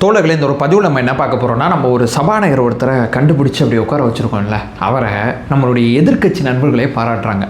தோழர்களே, இந்த ஒரு பதிவில் நம்ம என்ன பார்க்க போகிறோம்னா, நம்ம ஒரு சபாநாயகர் ஒருத்தரை கண்டுபிடிச்சி அப்படி உட்கார வச்சுருக்கோம்ல, அவரை நம்மளுடைய எதிர்க்கட்சி நண்பர்களே பாராட்டுறாங்க.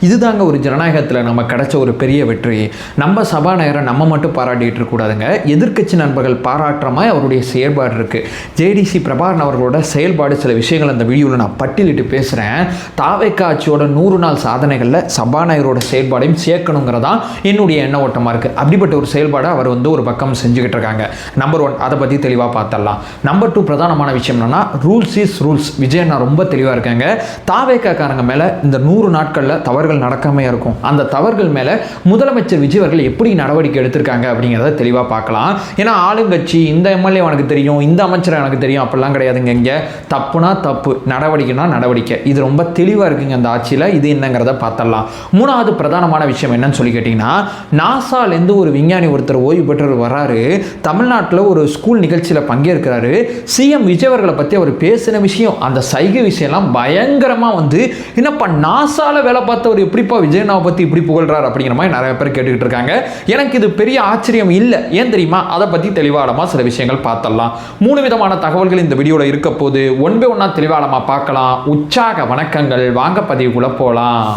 இதுதாங்க ஒரு ஜனநாயகத்தில் நம்ம கிடைச்ச ஒரு பெரிய வெற்றி. நம்ம சபாநாயகரை நம்ம மட்டும் பாராட்டிகிட்டு இருக்கக்கூடாதுங்க, எதிர்க்கட்சி நண்பர்கள் பாராட்டுற மாதிரி அவருடைய செயல்பாடு இருக்குது. ஜேடிசி பிரபாகரன் அவர்களோட செயல்பாடு, சில விஷயங்கள் அந்த வீடியோவில் நான் பட்டியலிட்டு பேசுகிறேன். தாவேக்கா ஆட்சியோட 100 நாள் சாதனைகளில் சபாநாயகரோட செயல்பாடையும் சேர்க்கணுங்கிறதான் என்னுடைய எண்ண ஓட்டமாக இருக்குது. அப்படிப்பட்ட ஒரு செயல்பாடை அவர் ஒரு பக்கம் செஞ்சுக்கிட்டு இருக்காங்க. நம்பர் 1, அதை பற்றி தெளிவாக பார்த்துடலாம். நம்பர் 2, பிரதானமான விஷயம் என்னன்னா, ரூல்ஸ் இஸ் ரூல்ஸ். விஜய் நான் ரொம்ப தெளிவாக இருக்காங்க. தாவேக்காரங்க மேலே இந்த 100 நாட்களில் தவறுகள் நடக்காமையா இருக்கும். அந்த தவறுகள் மேல முதலமைச்சர் விஜய் அவர்கள் எப்படி நடவடிக்கை எடுத்திருக்காங்க அப்படிங்கிறத தெளிவாக பார்க்கலாம். ஏன்னா ஆளுங்கட்சி, இந்த எம்எல்ஏ எனக்கு தெரியும், இந்த அமைச்சர் எனக்கு தெரியும், அப்படிலாம் கிடையாதுங்க. இங்கே தப்புனா தப்பு, நடவடிக்கைனா நடவடிக்கை. இது ரொம்ப தெளிவாக இருக்குங்க அந்த ஆட்சியில். இது என்னங்கிறத பார்த்தலாம். 3வது பிரதானமான விஷயம் என்னன்னு சொல்லி கேட்டிங்கன்னா, நாசாலேருந்து ஒரு விஞ்ஞானி ஒருத்தர் ஓய்வு பெற்று வர்றாரு, தமிழ்நாட்டில் ஒரு ஸ்கூல் நிகழ்ச்சியில் பங்கேற்கிறாரு. சிஎம் விஜய் அவர்களை பற்றி அவர் பேசின விஷயம், அந்த சைகை விஷயம்லாம் பயங்கரமாக என்னப்பா நாசால வேலை பார்த்தவர் எப்படிப்பா விஜயனாவை பற்றி இப்படி புகழ்றாரு அப்படிங்கிற மாதிரி நிறைய பேர் கேட்டுக்கிட்டு இருக்காங்க. எனக்கு இது பெரிய ஆச்சரியம் இல்லை. ஏன் தெரியுமா? அதை பற்றி தெளிவாளமாக சில விஷயங்கள் பார்த்தலாம். 3 விதமான தகவல்கள் இந்த வீடியோவில் இருக்க போது ஒன்றா தெளிவாளமாக பார்க்கலாம். உற்சாக வணக்கங்கள். வாங்க பதிவுக்குள்ள போகலாம்.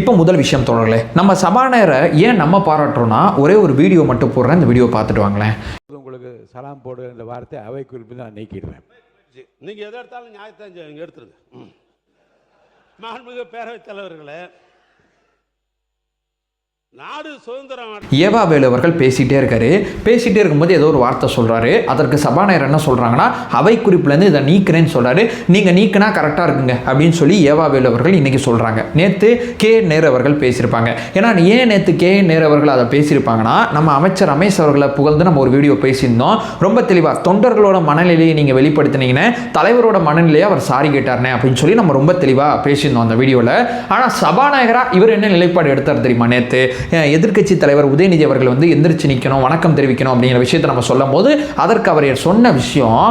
இப்போ முதல் விஷயம் தோழர்களே, நம்ம சபாநாயகரை ஏன் நம்ம பாராட்டுறோம்னா, ஒரே ஒரு வீடியோ மட்டும் போடுறேன், இந்த வீடியோ பார்த்துட்டு வாங்களேன். உங்களுக்கு சலாம் போடு என்ற வார்த்தை அவை குறிப்பு நான் நீக்கிடுறேன். நீங்கள் எதை எடுத்தாலும் நியாயத்தை எடுத்துருங்க. மாண்புமிகு பேரவைத் தலைவர்களே, நாடு சுதந்திரம். ஏவாவேலு அவர்கள் பேசிகிட்டே இருக்கும்போது ஏதோ ஒரு வார்த்தை சொல்கிறாரு. அதற்கு சபாநாயகர் என்ன சொல்கிறாங்கன்னா, அவை குறிப்பிலேருந்து இதை நீக்கிறேன்னு சொல்கிறாரு. நீங்கள் நீக்கினா கரெக்டாக இருக்குங்க அப்படின்னு சொல்லி ஏவாவேலு அவர்கள் இன்றைக்கி சொல்கிறாங்க. நேற்று கே நேரு அவர்கள் பேசியிருப்பாங்க. ஏன்னா ஏன் நேற்று கே நேரு அவர்கள் அதை பேசியிருப்பாங்கன்னா, நம்ம அமைச்சர் ரமேஷ் அவர்களை புகழ்ந்து நம்ம ஒரு வீடியோ பேசியிருந்தோம். ரொம்ப தெளிவாக தொண்டர்களோட மனநிலையை நீங்கள் வெளிப்படுத்தினீங்கன்னு, தலைவரோட மனநிலையை அவர் சாரி கேட்டார்னே அப்படின்னு சொல்லி நம்ம ரொம்ப தெளிவாக பேசியிருந்தோம் அந்த வீடியோவில். ஆனால் சபாநாயகராக இவர் என்ன நிலைப்பாடு எடுத்தார் தெரியுமா? நேற்று எதிர்க்கட்சி தலைவர் உதயநிதி அவர்கள் எந்திரிச்சு நிற்கணும், வணக்கம் தெரிவிக்கணும் அப்படிங்கிற விஷயத்தை நம்ம சொல்லும் போது, அதற்கு அவர் சொன்ன விஷயம்,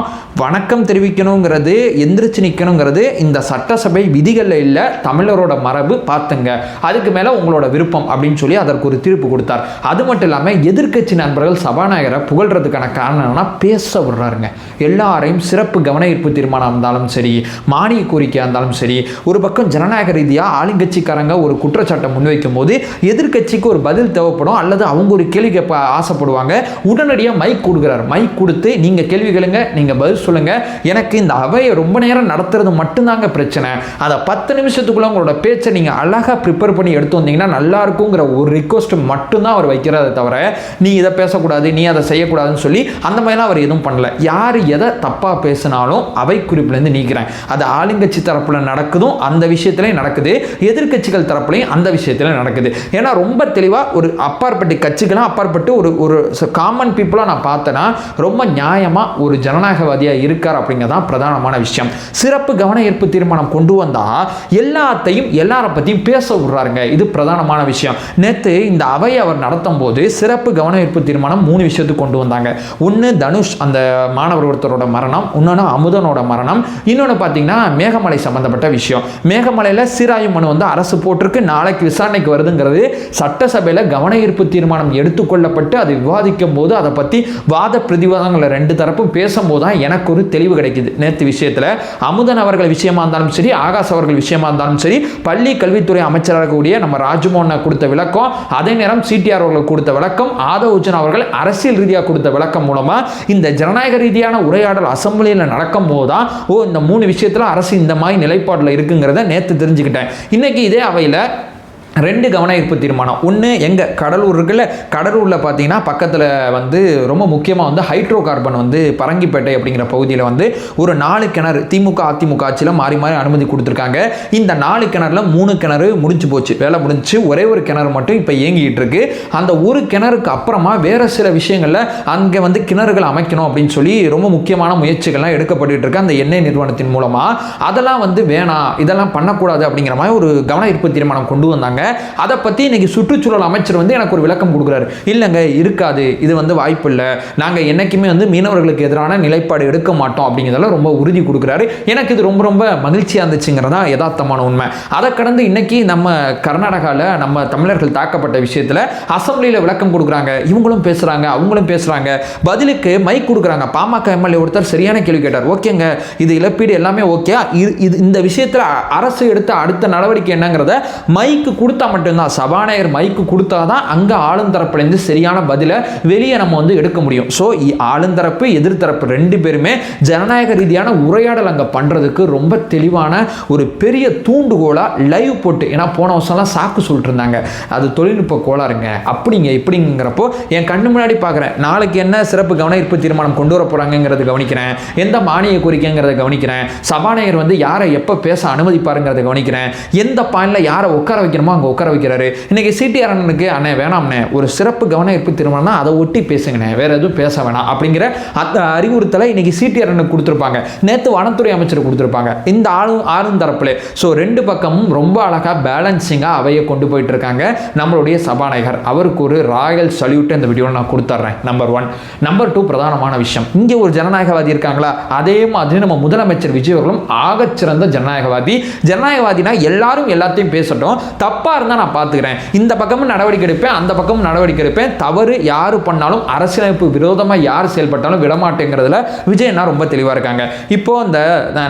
வணக்கம் தெரிவிக்கணுங்கிறது, எந்திரிச்சு நிற்கணுங்கிறது இந்த சட்டசபை விதிகளில் இல்லை, தமிழரோட மரபு, பார்த்துங்க, அதுக்கு மேலே உங்களோட விருப்பம் அப்படின்னு சொல்லி அதற்கு ஒரு தீர்ப்பு கொடுத்தார். அது மட்டும் இல்லாமல் எதிர்க்கட்சி நண்பர்கள் சபாநாயகரை புகழ்றதுக்கான காரணம் என்னன்னா, பேச விடுறாருங்க. எல்லாரையும் சிறப்பு கவன ஈர்ப்பு தீர்மானம் இருந்தாலும் சரி, மானிய கோரிக்கையாக இருந்தாலும் சரி, ஒரு பக்கம் ஜனநாயக ரீதியாக ஆளுங்கட்சிக்காரங்க ஒரு குற்றச்சாட்டை முன்வைக்கும் போது எதிர்க்கட்சிக்கு ஒரு பதில் தேவைப்படும், அல்லது அவங்க ஒரு கேள்வி கேட்க ஆசைப்படுவாங்க. உடனடியாக மைக் கொடுக்குறாரு. மைக் கொடுத்து நீங்க கேள்வி கேளுங்க, நீங்க பதில் சொல்லுங்க, எனக்கு இந்த அவையை ரொம்ப நேரம் நடத்துறது மட்டும்தாங்க பிரச்சனை, அதை 10 நிமிஷத்துக்குள்ள உங்களோட பேச்சை நீங்க அழகா ப்ரிப்பேர் பண்ணி எடுத்து வந்தீங்கன்னா நல்லா இருக்குங்கிற ஒரு ரிக்வஸ்ட் மட்டும்தான் அவர் வைக்கிறதை தவிர, நீ இதை பேசக்கூடாது, நீ அதை செய்யக்கூடாதுன்னு சொல்லி அந்த மாதிரிலாம் அவர் எதுவும் பண்ணல. யார் எதை தப்பா பேசினாலும் அவை குறிப்பிலேருந்து நீக்கிறேன். அது ஆளுங்கட்சி தரப்புல நடக்குதும் அந்த விஷயத்திலையும் நடக்குது, எதிர்க்கட்சிகள் தரப்புலையும் அந்த விஷயத்திலையும் நடக்குது. ஏன்னா ரொம்ப தெளிவாக ஒரு அப்பாற்பட்டு கட்சிகளாக அப்பாற்பட்டு ஒரு காமன் பீப்புளாக நான் பார்த்தேன்னா, ரொம்ப நியாயமாக ஒரு ஜனநாயகவாதியாக இருக்கார் அப்படிங்கிறதான் பிரதானமான விஷயம். சிறப்பு கவன ஈர்ப்பு தீர்மானம் கொண்டு வந்தால் எல்லாத்தையும் எல்லாரை பற்றியும் பேச விடுறாருங்க. இது பிரதானமான விஷயம். நேற்று இந்த அவையை அவர் நடத்தும் போது சிறப்பு கவன ஈர்ப்பு தீர்மானம் 3 விஷயத்துக்கு கொண்டு வந்தாங்க. ஒன்று தனுஷ் அந்த மாணவர் ஒருத்தரோட மரணம், இன்னொன்று அமுதனோட மரணம், இன்னொன்று பார்த்தீங்கன்னா மேகமலை சம்பந்தப்பட்ட விஷயம். மேகமலையில் சீராய்வு மனு அரசு போட்டிருக்கு, நாளைக்கு விசாரணைக்கு வருதுங்கிறது. சட்டசபையில் கவன ஈர்ப்பு தீர்மானம் எடுத்துக்கொள்ளப்பட்டு அது விவாதிக்கும் போது அதை பற்றி வாத பிரதிவாதங்களை 2 தரப்பும் பேசும்போது தான் எனக்கு ஒரு தெளிவு கிடைக்குது. நேற்று விஷயத்தில் அமுதன் அவர்கள் விஷயமா இருந்தாலும் சரி, ஆகாஷ் அவர்கள் விஷயமா இருந்தாலும் சரி, பள்ளி கல்வித்துறை அமைச்சராக கூடிய நம்ம ராஜ்மோகன் கொடுத்த விளக்கம், அதே நேரம் சிடிஆர் அவர்கள் கொடுத்த விளக்கம், ஆதவர்ஜன் அவர்கள் அரசியல் ரீதியாக கொடுத்த விளக்கம் மூலமா இந்த ஜனநாயக ரீதியான உரையாடல் அசம்பிளியில் நடக்கும் போது தான் இந்த 3 விஷயத்தில் அரசு இந்த மாதிரி நிலைப்பாட்டில் இருக்குங்கிறத நேற்று தெரிஞ்சுக்கிட்டேன். இன்னைக்கு இதே அவையில் 2 கவன ஈர்ப்பு தீர்மானம். ஒன்று எங்கள் கடலூர் இருக்குல்ல, கடலூரில் பார்த்தீங்கன்னா பக்கத்தில் ரொம்ப முக்கியமாக ஹைட்ரோ கார்பன் பரங்கிப்பேட்டை அப்படிங்கிற பகுதியில் ஒரு 4 கிணறு திமுக அதிமுக ஆட்சியில் மாறி மாறி அனுமதி கொடுத்துருக்காங்க. இந்த 4 கிணறுல 3 கிணறு முடிஞ்சு போச்சு, வேலை முடிஞ்சு, ஒரே ஒரு கிணறு மட்டும் இப்போ இயங்கிட்டு இருக்கு. அந்த ஒரு கிணறுக்கு அப்புறமா வேற சில விஷயங்களில் அங்கே கிணறுகள் அமைக்கணும் அப்படின்னு சொல்லி ரொம்ப முக்கியமான முயற்சிகள்லாம் எடுக்கப்பட்டு இருக்கு அந்த எண்ணெய் நிறுவனத்தின் மூலமாக. அதெல்லாம் வேணாம், இதெல்லாம் பண்ணக்கூடாது அப்படிங்கிற மாதிரி ஒரு கவன ஈர்ப்பு தீர்மானம் கொண்டு வந்தாங்க. அதை பற்றி இன்னைக்கு சுற்றுச்சூழல் அமைச்சர் வந்து எனக்கு ஒரு விளக்கம் கொடுக்குறாரு. இல்லைங்க இருக்காது, இது வந்து வாய்ப்பு இல்லை, நாங்கள் என்னைக்குமே வந்து மீனவர்களுக்கு எதிரான நிலைப்பாடு எடுக்க மாட்டோம் அப்படிங்கிறதெல்லாம் ரொம்ப உறுதி கொடுக்குறாரு. எனக்கு இது ரொம்ப ரொம்ப மகிழ்ச்சியாக இருந்துச்சுங்கிறதா யதார்த்தமான உண்மை. அதை கடந்து இன்னைக்கு நம்ம கர்நாடகாவில் நம்ம தமிழர்கள் தாக்கப்பட்ட விஷயத்தில் அசம்பிளியில் விளக்கம் கொடுக்குறாங்க, இவங்களும் பேசுகிறாங்க அவங்களும் பேசுகிறாங்க, பதிலுக்கு மைக் கொடுக்குறாங்க. பாமக எம்எல்ஏ ஒருத்தர் சரியான கேள்வி கேட்டார். ஓகேங்க இது இழப்பீடு எல்லாமே ஓகே, இது இந்த விஷயத்தில் அரசு எடுத்த அடுத்த நடவடிக்கை என்னங்கிறத மைக்கு கொடுத்தா மட்டும்தான், சபாநாயகர் மைக்கு கொடுத்தா தான் அங்கே ஆளுந்தரப்புலேருந்து சரியான பதிலை வெளியே நம்ம வந்து எடுக்க முடியும். ஸோ ஆளுந்தரப்பு எதிர்த்தரப்பு ரெண்டு பேருமே ஜனநாயக ரீதியான உரையாடல் அங்கே பண்ணுறதுக்கு ரொம்ப தெளிவான ஒரு பெரிய தூண்டுகோலாக லைவ் போட்டு, ஏன்னா போன வருஷம்லாம் சாக்கு சொல்லிட்டு இருந்தாங்க அது தொழில்நுட்ப கோளாறுங்க அப்படிங்க இப்படிங்கிறப்போ என் கண்ணு முன்னாடி பார்க்குறேன். நாளைக்கு என்ன சிறப்பு கவன ஈர்ப்பு தீர்மானம் கொண்டு வர போகிறாங்கிறத கவனிக்கிறேன், எந்த மானிய கோரிக்கைங்கிறத கவனிக்கிறேன், சபாநாயகர் வந்து யாரை எப்போ பேச அனுமதிப்பாருங்கிறத கவனிக்கிறேன், எந்த பாயிண்டில் யாரை உட்கார வைக்கணுமோ அங்கே உட்கார வைக்கிறாரு. இன்னைக்கு சிடிஆர் அண்ணனுக்கு அண்ணே வேணாம்ண்ணே ஒரு சிறப்பு கவன ஈர்ப்பு தீர்மானம்னா அதை ஒட்டி பேசுங்கண்ணே, வேற எதுவும் பேச வேணாம் அப்படிங்கிற அந்த அறிவுறுத்தலை இன்னைக்கு சிடிஆர் அண்ணனுக்கு கொடுத்துருப்பாங்க, நேற்று வனத்துறை அமைச்சர் கொடுத்துருப்பாங்க. இந்த ஆளும் தரப்புல ஸோ ரெண்டு பக்கமும் ரொம்ப அழகாக பேலன்சிங்காக அவையை கொண்டு போயிட்டு இருக்காங்க நம்மளுடைய சபாநாயகர். அவருக்கு ஒரு ராயல் சல்யூட் இந்த வீடியோவில் நான் கொடுத்துட்றேன். நம்பர் 1. நம்பர் 2 பிரதானமான விஷயம், இங்கே ஒரு ஜனநாயகவாதி இருக்காங்களா, அதே மாதிரி நம்ம முதலமைச்சர் விஜய் அவர்களும் ஆகச்சிறந்த ஜனநாயகவாதி. ஜனநாயகவாதினா எல்லாரும் எல்லாத்தையும் பேசட்டும், தப்பாக இருந்தால் நான் பார்த்துக்கிறேன், இந்த பக்கமும் நடவடிக்கை எடுப்பேன் அந்த பக்கமும் நடவடிக்கை எடுப்பேன், தவறு யார் பண்ணாலும் அரசியலமைப்பு விரோதமாக யார் செயல்பட்டாலும் விடமாட்டேங்கிறதுல விஜயண்ணா ரொம்ப தெளிவாக இருக்காங்க. இப்போ இந்த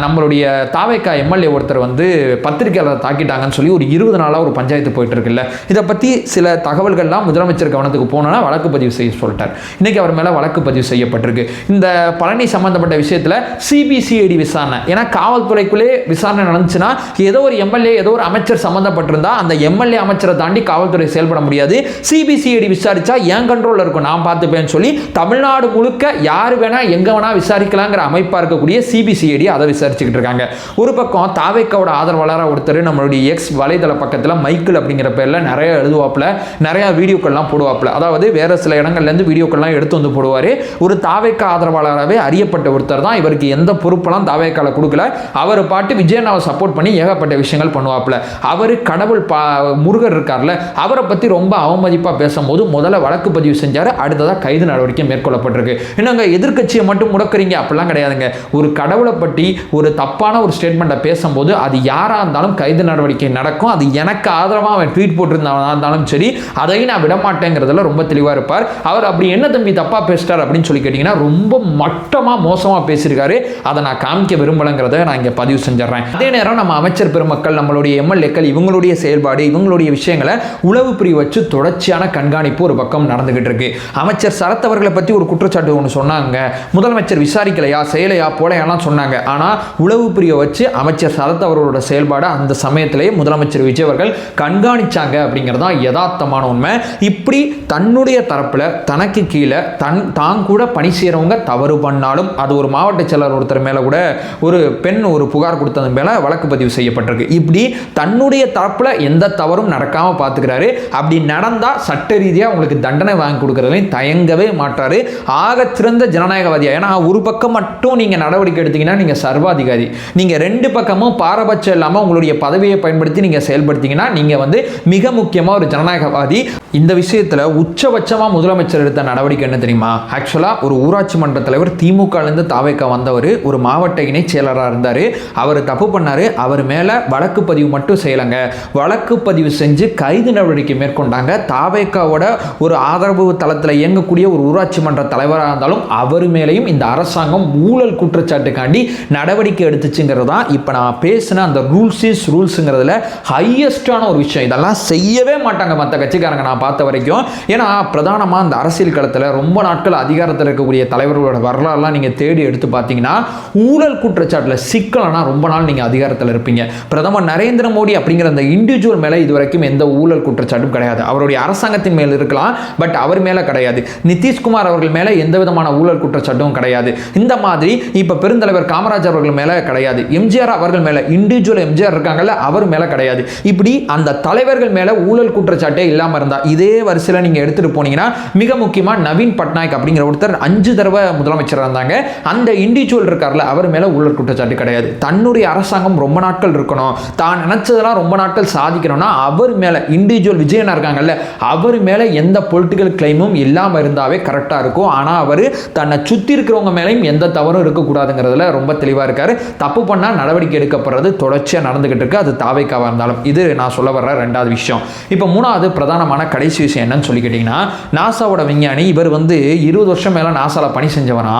நம்மளுடைய தாவேக்கா எம்எல்ஏ ஒருத்தர் வந்து பத்திரிகையாளர் தாக்கிட்டாங்கன்னு சொல்லி ஒரு 20 நாளாக ஒரு பஞ்சாயத்து போயிட்டு இருக்குல்ல, இதை பற்றி சில தகவல்கள்லாம் முதலமைச்சர் கவனத்துக்கு போனோன்னா வழக்கு பதிவு செய்ய சொல்லிட்டார். இன்னைக்கு அவர் மேலே வழக்கு பதிவு செய்யப்பட்டிருக்கு. இந்த பழனி சம்பந்தப்பட்ட விஷயத்தில் சிபிசிஐடி விசாரணை, ஏன்னா காவல்துறைக்குள்ளே விசாரணை நடந்துச்சுன்னா ஏதோ ஒரு எம்எல்ஏ ஏதோ ஒரு அமைச்சர் சம்பந்தப்பட்டிருந்தா அந்த எம்எல்ஏ அமைச்சரை தாண்டி காவல்துறை செயல்பட முடியாது. சிபிசிஐடி விசாரிச்சா என் கண்ட்ரோலில் இருக்கும், நான் பார்த்துப்பேன்னு சொல்லி தமிழ்நாடு முழுக்க யார் வேணா எங்க வேணா விசாரிக்கலாங்கிற அமைப்பாக இருக்கக்கூடிய சிபிசிஐடி அதை விசாரிச்சுக்கிட்டு இருக்காங்க. ஒரு பக்கம் தாவேக்காவோட ஆதரவாளராக ஒருத்தர் நம்மளுடைய எக்ஸ் வலைதள பக்கத்தில் மைக்கிள் அப்படிங்கிற பேரில் நிறைய எழுதுவாப்புல, நிறைய வீடியோக்கள்லாம் போடுவாப்புல, அதாவது வேற சில இடங்கள்லேருந்து வீடியோக்கள்லாம் எடுத்து வந்து போடுவார். ஒரு தாவேக்கா ஆதரவாளராகவே அறியப்பட்ட ஒருத்தர் தான், இவருக்கு எந்த பொறுப்பெல்லாம் தாவேக்கால கொடுக்கல, அவர் பாட்டு விஜயண்ணாவை சப்போர்ட் பண்ணி ஏகப்பட்ட விஷயங்கள் பண்ணுவாப்புல. அவர் கடவுள் முருகர் இருக்கார்ல, அவரை பற்றி ரொம்ப அவமதிப்பாக பேசும்போது முதல்ல வழக்கு பதிவு செஞ்சார், அடுத்ததாக கைது நடவடிக்கை மேற்கொள்ளப்பட்டிருக்கு. என்னங்க எதிர்க்கட்சியை மட்டும் முடக்கிறீங்க, அப்படிலாம் கிடையாதுங்க. ஒரு கடவுளை பற்றி ஒரு தப்பான ஒரு ஸ்டேட்மெண்ட்டை பேசும்போது அது யாராக இருந்தாலும் கைது நடவடிக்கை நடக்கும். அது எனக்கு ஆதரவாக அவன் ட்வீட் போட்டிருந்தாலும் சரி, அதையும் நான் விடமாட்டேங்கிறதுல ரொம்ப தெளிவாக இருப்பார். அவர் அப்படி என்ன தம்பி தப்பாக பேசிட்டார் அப்படின்னு சொல்லி கேட்டிங்கன்னா ரொம்ப மட்டமாக மோசமாக பேசியிருக்காரு. அதை நான் காமிக்க விரும்பலைங்கிறத நான் இங்கே பதிவு செஞ்சிடறேன். அதே நேரம் நம்ம அமைச்சர் பெருமக்கள், நம்மளுடைய எம்எல்ஏக்கள், இவங்களுடைய செயல்பாடு, இவங்களுடைய விஷயங்களை உளவு பிரிவு வச்சு தொடர்ச்சியான கண்காணிப்பு ஒரு பக்கம் நடந்துகிட்டு இருக்கு. அமைச்சர் சரத் அவர்களை பற்றி ஒரு குற்றச்சாட்டு ஒன்று சொன்னாங்க, முதலமைச்சர் விசாரிக்கலையா செய்யலையா போலையாலாம் சொன்னாங்க. ஆனால் உளவு பிரிவை வச்சு அமைச்சர் சரத் அவர்களோட செயல்பாடு அந்த சமயத்திலேயே முதலமைச்சர் விஜய் அவர்கள் கண்காணிச்சாங்க அப்படிங்கிறது தான் யதார்த்தமான உண்மை. இப்படி தன்னுடைய தரப்பில் தனக்கு கீழே தான் கூட பணி செய்கிறவங்க தவறு பண்ணாலும், அது ஒரு மாவட்ட செயலர் ஒருத்தர் மேலே கூட ஒரு பெண் ஒரு புகார் கொடுத்தது மேலே வழக்கு பதிவு செய்யப்பட்டிருக்கு. இப்படி தன்னுடைய தரப்பில் எந்த தவறும் நடக்காமல் பார்த்துக்கிறாரு. அப்படி நடந்தால் சட்ட ரீதியாக உங்களுக்கு தண்டனை வாங்கி கொடுக்கறதுலையும் தயங்கவே மாட்டார். ஆக சிறந்த ஜனநாயகவாதியா, ஏன்னா ஒரு பக்கம் மட்டும் நீங்கள் நடவடிக்கை எடுத்தீங்கன்னா நீங்கள் சர்வாதிகாரி, நீங்கள் ரெண்டு பக்கமும் பாரபட்சம் இல்லாமல் உங்களுடைய பதவியை பயன்படுத்தி நீங்கள் செயல்படுத்தீங்கன்னா நீங்கள் வந்து மிக முக்கியமாக ஒரு ஜனநாயகவாதி. இந்த விஷயத்தில் உச்சபட்சமாக முதலமைச்சர் எடுத்த நடவடிக்கை என்ன தெரியுமா? ஆக்சுவலாக ஒரு ஊராட்சி மன்ற தலைவர் திமுகலேருந்து தாவேக்கா வந்தவர், ஒரு மாவட்ட இணை செயலராக இருந்தார். அவர் தப்பு பண்ணார், அவர் மேலே வழக்கு பதிவு மட்டும் செய்யலைங்க, வழக்கு பதிவு செஞ்சு கைது நடவடிக்கை மேற்கொண்டாங்க. தாவேக்காவோட ஒரு ஆதரவு தளத்தில் இயங்கக்கூடிய ஒரு ஊராட்சி மன்ற தலைவராக இருந்தாலும் அவர் மேலேயும் இந்த அரசாங்கம் ஊழல் குற்றச்சாட்டுக்காண்டி நடவடிக்கை எடுத்துச்சுங்கிறது தான் இப்போ நான் பேசின அந்த ரூல்ஸுங்கிறதுல ஹையஸ்டான ஒரு விஷயம். இதெல்லாம் செய்யவே மாட்டாங்க மற்ற கட்சிக்காரங்க நான் பார்த்த வரைக்கும். ஏன்னா பிரதானமாக அந்த அரசியல் களத்தில் ரொம்ப நாட்கள் அதிகாரத்தில் இருக்கக்கூடிய தலைவர்களோட வரலாறுலாம் நீங்கள் தேடி எடுத்து பார்த்தீங்கன்னா ஊழல் குற்றச்சாட்டில் சிக்கலனா ரொம்ப நாள் நீங்கள் அதிகாரத்தில் இருப்பீங்க. பிரதமர் நரேந்திர மோடி அப்படிங்கிற அந்த இண்டிவிஜுவல் மேலே இது வரைக்கும் எந்த ஊழல் குற்றச்சாட்டும் கிடையாது. அவருடைய அரசாங்கத்தின் மேல் இருக்கலாம், பட் அவர் மேலே கிடையாது. நிதிஷ்குமார் அவர்கள் மேலே எந்த விதமான ஊழல் குற்றச்சாட்டும் கிடையாது. இந்த மாதிரி இப்போ பெருந்தலைவர் காமராஜர் அவர்கள் மேலே கிடையாது. எம்ஜிஆர் அவர்கள் மேலே இண்டிவிஜுவல் எம்ஜிஆர் இருக்காங்கல்ல, அவர் மேலே கிடையாது. இப்படி அந்த தலைவர்கள் மேலே ஊழல் குற்றச்சாட்டே இல்லாமல் இருந்தால் இதே வரிசையில் நீங்கள் எடுத்துகிட்டு போனீங்கன்னா மிக முக்கியமாக நவீன் பட்நாயக் அப்படிங்கிற ஒருத்தர் 5 தடவை முதலமைச்சராக இருந்தாங்க. அந்த இண்டிவிஜுவல் இருக்கார்ல, அவர் மேலே ஊழல் குற்றச்சாட்டு கிடையாது. தன்னுடைய அரசாங்கம் ரொம்ப நாட்கள் இருக்கணும், தான் நினைச்சதெல்லாம் ரொம்ப நாட்கள் சாதிக்கணும், பண்ணணும்னா அவர் மேலே இண்டிவிஜுவல் விஜயனா இருக்காங்கல்ல அவர் மேலே எந்த பொலிட்டிக்கல் கிளைமும் இல்லாமல் இருந்தாவே கரெக்டாக இருக்கும். ஆனால் அவர் தன்னை சுற்றி இருக்கிறவங்க மேலேயும் எந்த தவறும் இருக்கக்கூடாதுங்கிறதுல ரொம்ப தெளிவாக இருக்காரு. தப்பு பண்ணால் நடவடிக்கை எடுக்கப்படுறது தொடர்ச்சியாக நடந்துகிட்டு இருக்கு, அது தாவேக்காவாக இருந்தாலும். இது நான் சொல்ல வர்ற ரெண்டாவது விஷயம். இப்போ மூணாவது பிரதானமான கடைசி விஷயம் என்னன்னு சொல்லிக்கிட்டீங்கன்னா, நாசாவோட விஞ்ஞானி இவர் 20 வருஷம் மேலே நாசாவில் பணி செஞ்சவரா,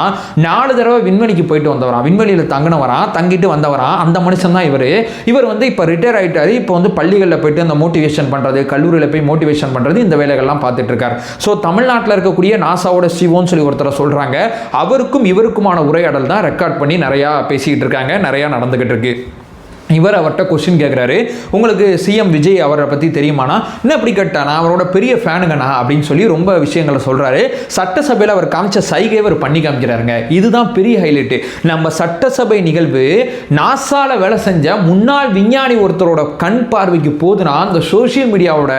4 தடவை விண்வெளிக்கு போயிட்டு வந்தவரா, விண்வெளியில் தங்கினவரா, தங்கிட்டு வந்தவரா, அந்த மனுஷன் தான் இவர். இப்போ ரிட்டையர் ஆகிட்டாரு. இப்போ பள்ளிகளில் போயிட்டு அந்த மோட்டிவேஷன் பண்ணுறது, கல்லூரியில் போய் மோட்டிவேஷன் பண்ணுறது, இந்த வேலைகள்லாம் பார்த்துட்டு இருக்காரு. ஸோ தமிழ்நாட்டில் இருக்கக்கூடிய நாசாவோட சிவோன்னு சொல்லி ஒருத்தரை சொல்கிறாங்க. அவருக்கும் இவருக்குமான உரையாடல் தான் ரெக்கார்ட் பண்ணி நிறையா பேசிக்கிட்டு இருக்காங்க, நிறையா நடந்துக்கிட்டு இருக்கு. இவர் அவர்கிட்ட கொஸ்டின் கேட்குறாரு, உங்களுக்கு சிஎம் விஜய் அவரை பற்றி தெரியுமானா, என்ன அப்படி கேட்டானா, அவரோட பெரிய ஃபேனுங்கண்ணா அப்படின்னு சொல்லி ரொம்ப விஷயங்களை சொல்கிறாரு. சட்டசபையில் அவர் காமிச்ச சைகை அவர் பண்ணி காமிக்கிறாருங்க. இதுதான் பெரிய ஹைலைட்டு. நம்ம சட்டசபை நிகழ்வு நாசாவில் வேலை செஞ்ச முன்னாள் விஞ்ஞானி ஒருத்தரோட கண் பார்வைக்கு போதுனா அந்த சோஷியல் மீடியாவோட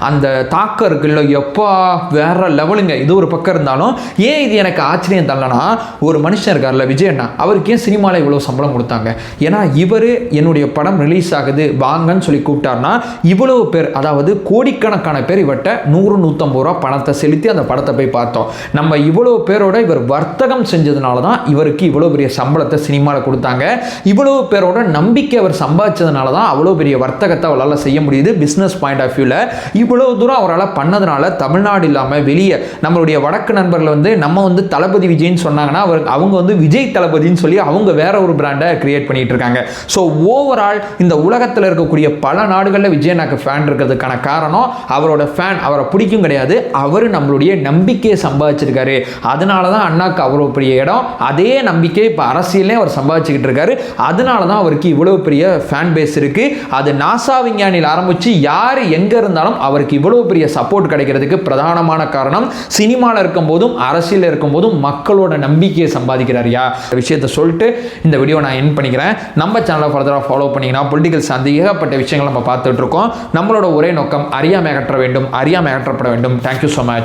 அந்த தாக்கம் இருக்குல்ல, எப்பா வேற லெவலுங்க. இது ஒரு பக்கம் இருந்தாலும் ஏன் இது எனக்கு ஆச்சரியம் தரலனா, ஒரு மனுஷன் இருக்கார்ல விஜயண்ணா, அவருக்கு ஏன் சினிமாவில் இவ்வளோ சம்பளம் கொடுத்தாங்க? ஏன்னா இவர் என்னுடைய படம் ரிலீஸ் ஆகுது வாங்கன்னு சொல்லி கூப்பிட்டார்னா இவ்வளவு பேர், அதாவது கோடிக்கணக்கான பேர் இவர்கிட்ட 100-150 ரூபா பணத்தை செலுத்தி அந்த படத்தை போய் பார்த்தோம். நம்ம இவ்வளவு பேரோட இவர் வர்த்தகம் செஞ்சதுனால தான் இவருக்கு இவ்வளோ பெரிய சம்பளத்தை சினிமாவில் கொடுத்தாங்க. இவ்வளவு பேரோட நம்பிக்கை அவர் சம்பாதிச்சதுனால தான் அவ்வளோ பெரிய வர்த்தகத்தை அவரால் செய்ய முடியுது. பிஸ்னஸ் பாயிண்ட் ஆஃப் வியூவில் இவ்வளவு தூரம் அவரால் பண்ணதுனால தமிழ்நாடு இல்லாமல் வெளியே நம்மளுடைய வடக்கு நண்பர்கள் நம்ம தளபதி விஜய்ன்னு சொன்னாங்கன்னா அவங்க விஜய் தளபதின்னு சொல்லி அவங்க வேற ஒரு பிராண்டை கிரியேட் பண்ணிட்டு இருக்காங்க. ஸோ ஓவரால் இந்த உலகத்தில் இருக்கக்கூடிய பல நாடுகளில் விஜயண்ணாக்கு ஃபேன் இருக்கிறதுக்கான காரணம் அவரோட ஃபேன், அவரை பிடிக்கும் கிடையாது, அவர் நம்மளுடைய நம்பிக்கையை சம்பாதிச்சிருக்காரு. அதனால தான் அண்ணாக்கு அவ்வளோ பெரிய இடம். அதே நம்பிக்கை இப்போ அரசியலே அவர் சம்பாதிச்சுக்கிட்டு இருக்காரு. அதனால தான் அவருக்கு இவ்வளோ பெரிய ஃபேன் பேஸ் இருக்கு. அது நாசா விஞ்ஞானியில் ஆரம்பித்து யார் எங்கே இருந்தாலும் அவருக்கு இவ்வளோ பெரிய சப்போர்ட் கிடைக்கிறதுக்கு பிரதானமான காரணம் சினிமாவில் இருக்கும் போதும் அரசியலில் இருக்கும் போதும் மக்களோட நம்பிக்கையை சம்பாதிக்கிறாரியா. விஷயத்தை சொல்லிட்டு இந்த வீடியோ நான் என் பண்ணிக்கிறேன். நம்ம சேனலை ஃபர்தராக ஃபாலோ பண்ணிங்கன்னா பொலிட்டிக்கல் சார்ந்து ஏகப்பட்ட விஷயங்கள் நம்ம பார்த்துட்டு இருக்கோம். நம்மளோட ஒரே நோக்கம் அறியாமை அகற்ற வேண்டும், அறியாமை அகற்றப்பட வேண்டும். Thank you so much.